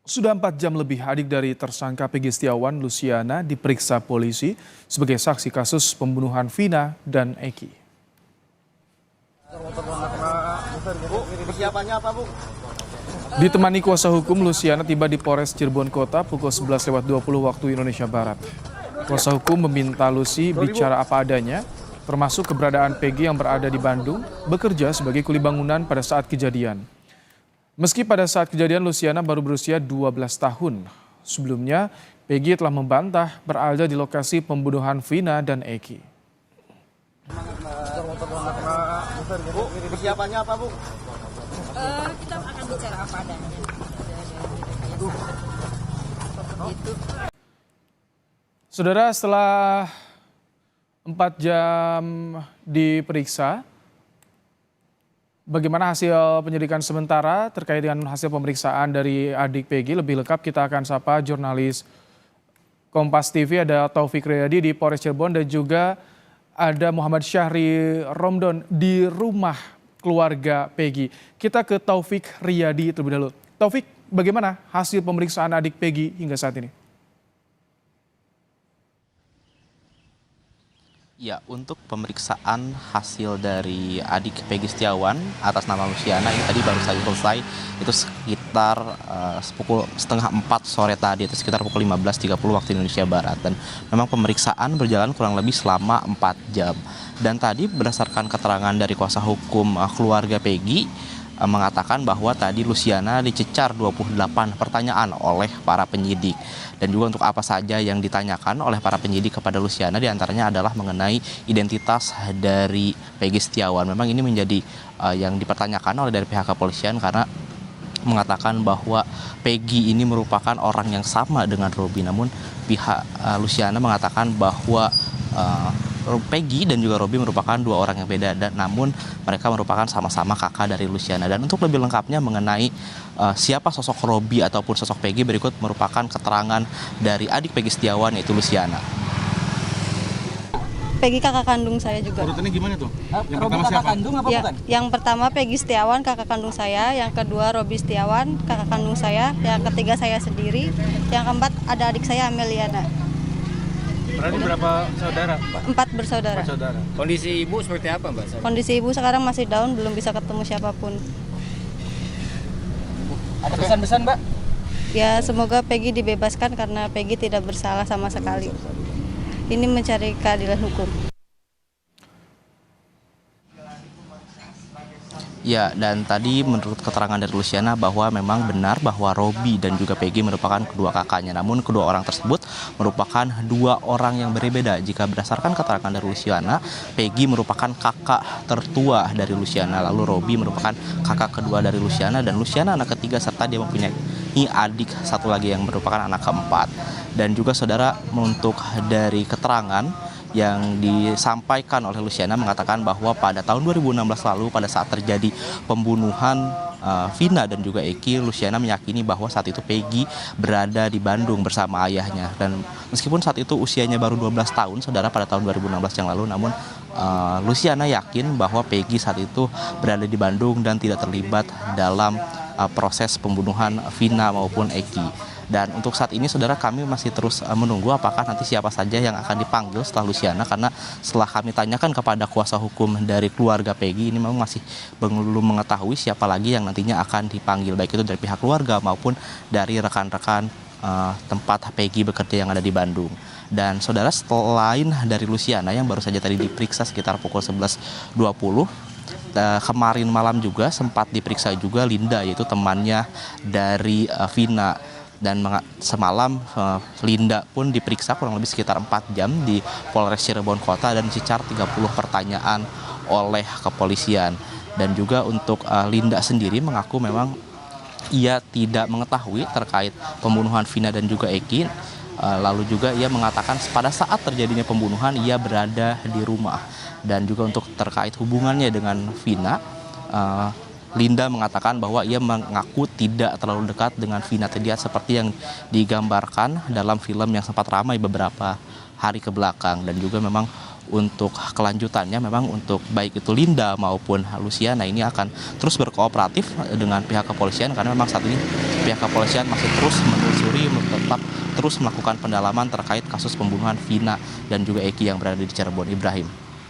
Sudah 4 jam lebih adik dari tersangka Pegi Setiawan, Luciana, diperiksa polisi sebagai saksi kasus pembunuhan Vina dan Eki. Persiapannya apa, Bu? Ditemani kuasa hukum, Luciana tiba di Polres Cirebon Kota pukul 11.20 waktu Indonesia Barat. Kuasa hukum meminta Lucy bicara apa adanya, termasuk keberadaan Pegi yang berada di Bandung, bekerja sebagai kuli bangunan pada saat kejadian. Meski pada saat kejadian Luciana baru berusia 12 tahun, sebelumnya Pegi telah membantah berada di lokasi pembunuhan Vina dan Eki. Bu, persiapannya apa, Bu? Kita akan bicara apa adanya. Itu. Saudara, setelah 4 jam diperiksa, bagaimana hasil penyidikan sementara terkait dengan hasil pemeriksaan dari adik Pegi? Lebih lengkap kita akan sapa jurnalis Kompas TV, ada Taufik Riyadi di Polres Cirebon dan juga ada Muhammad Syahri Romdon di rumah keluarga Pegi. Kita ke Taufik Riyadi terlebih dahulu. Taufik, bagaimana hasil pemeriksaan adik Pegi hingga saat ini? Ya, untuk pemeriksaan hasil dari adik Pegi Setiawan atas nama Luciana ini tadi baru saja selesai. Itu sekitar pukul setengah 4 sore tadi, itu sekitar pukul 15.30 waktu Indonesia Barat. Dan memang pemeriksaan berjalan kurang lebih selama 4 jam. Dan tadi berdasarkan keterangan dari kuasa hukum keluarga Pegi, mengatakan bahwa tadi Luciana dicecar 28 pertanyaan oleh para penyidik. Dan juga untuk apa saja yang ditanyakan oleh para penyidik kepada Luciana, diantaranya adalah mengenai identitas dari Pegi Setiawan. Memang ini menjadi yang dipertanyakan oleh dari pihak kepolisian karena mengatakan bahwa Pegi ini merupakan orang yang sama dengan Robi. Namun pihak Luciana mengatakan bahwa Pegi dan juga Robi merupakan dua orang yang beda, dan namun mereka merupakan sama-sama kakak dari Luciana. Dan untuk lebih lengkapnya mengenai siapa sosok Robi ataupun sosok Pegi, berikut merupakan keterangan dari adik Pegi Setiawan, yaitu Luciana. Pegi kakak kandung saya juga. Urutannya gimana tuh? Yang Robi pertama kakak siapa? kandung apa Ya, bukan? yang pertama Pegi Setiawan kakak kandung saya, yang kedua Robi Setiawan kakak kandung saya, yang ketiga saya sendiri, yang keempat ada adik saya Ameliana. Berarti berapa saudara? 4 bersaudara. Saudara. Kondisi ibu seperti apa, Mbak? Kondisi ibu sekarang masih down, belum bisa ketemu siapapun. Ada pesan-pesan, Mbak? Ya semoga Pegi dibebaskan karena Pegi tidak bersalah sama sekali. Ini mencari keadilan hukum. Ya, dan tadi menurut keterangan dari Luciana bahwa memang benar bahwa Robi dan juga Pegi merupakan kedua kakaknya. Namun kedua orang tersebut merupakan dua orang yang berbeda. Jika berdasarkan keterangan dari Luciana, Pegi merupakan kakak tertua dari Luciana. Lalu Robi merupakan kakak kedua dari Luciana. Dan Luciana anak ketiga, serta dia mempunyai adik satu lagi yang merupakan anak keempat. Dan juga saudara, untuk dari keterangan yang disampaikan oleh Luciana mengatakan bahwa pada tahun 2016 lalu pada saat terjadi pembunuhan Vina dan juga Eki, Luciana meyakini bahwa saat itu Pegi berada di Bandung bersama ayahnya. Dan meskipun saat itu usianya baru 12 tahun, saudara, pada tahun 2016 yang lalu, namun Luciana yakin bahwa Pegi saat itu berada di Bandung dan tidak terlibat dalam proses pembunuhan Vina maupun Eki. Dan untuk saat ini, saudara, kami masih terus menunggu apakah nanti siapa saja yang akan dipanggil setelah Luciana, karena setelah kami tanyakan kepada kuasa hukum dari keluarga Pegi, ini memang masih belum mengetahui siapa lagi yang nantinya akan dipanggil, baik itu dari pihak keluarga maupun dari rekan-rekan tempat Pegi bekerja yang ada di Bandung. Dan saudara, selain dari Luciana yang baru saja tadi diperiksa sekitar pukul 11.20, kemarin malam juga sempat diperiksa juga Linda, yaitu temannya dari Vina. Dan semalam Linda pun diperiksa kurang lebih sekitar 4 jam di Polres Cirebon Kota dan dicecar 30 pertanyaan oleh kepolisian. Dan juga untuk Linda sendiri mengaku memang ia tidak mengetahui terkait pembunuhan Vina dan juga Eki. Lalu juga ia mengatakan pada saat terjadinya pembunuhan ia berada di rumah. Dan juga untuk terkait hubungannya dengan Vina, Linda mengatakan bahwa ia mengaku tidak terlalu dekat dengan Vina Tedia seperti yang digambarkan dalam film yang sempat ramai beberapa hari ke belakang. Dan juga memang untuk kelanjutannya memang untuk baik itu Linda maupun Luciana ini akan terus berkooperatif dengan pihak kepolisian, karena memang saat ini pihak kepolisian masih terus menelusuri, tetap terus melakukan pendalaman terkait kasus pembunuhan Vina dan juga Eki yang berada di Cirebon. Ibrahim.